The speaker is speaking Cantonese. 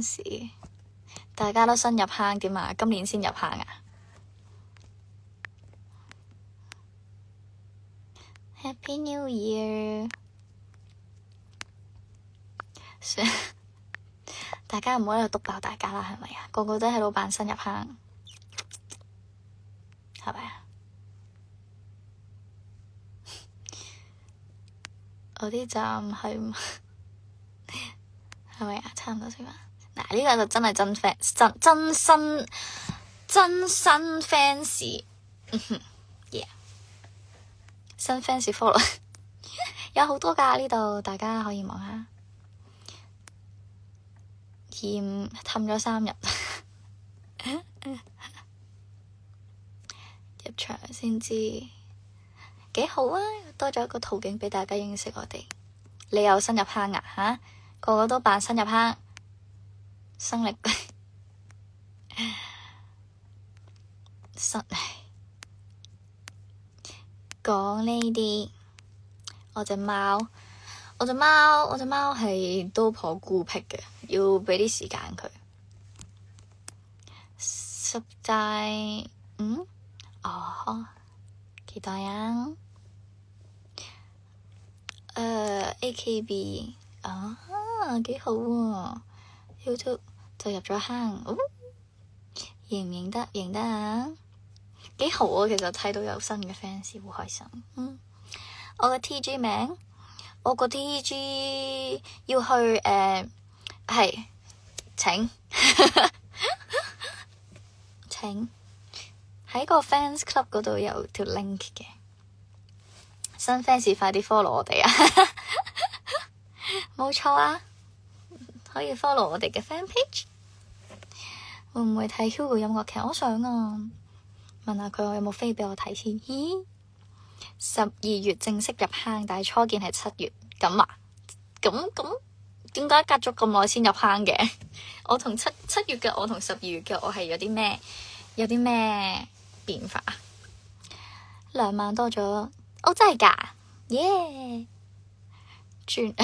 時大家都新入坑點啊？今年先入坑啊！Happy New Year！大家唔好喺度督爆大家啦，係咪啊？個個都喺度扮新入坑，係咪啊？我啲站係咪啊？差唔多先嘛。嗱，呢個就真係真 fans，真新 fans，新 fans follow 有好多㗎呢度，大家可以望下。氹咗3日，入場先知幾好啊！多咗一個途徑俾大家認識我哋。你有新入坑啊？吓，個個都扮新入坑，生力講呢啲。我隻貓係都頗孤僻嘅，要畀啲時間佢。實在期待啊！AKB 幾好喎！YouTube 就入咗坑，認唔認得？認得啊！幾好啊！其實睇到有新嘅 fans 好開心。我個 TG 名，我個 TG 要去係請喺個 fans club 嗰度有條 link 嘅，新 fans 快啲 follow 我哋啊！冇錯啊，可以 follow 我哋嘅 fan page。會唔會睇 Hugo 音樂劇？我想啊，問下佢我有冇飛俾我睇先。咦，12月正式入坑，但係初見係7月。咁啊？咁點解隔咗咁耐先入坑嘅？我同7月嘅我同12月嘅我係有啲咩變化？2萬多咗，真係㗎，耶！轉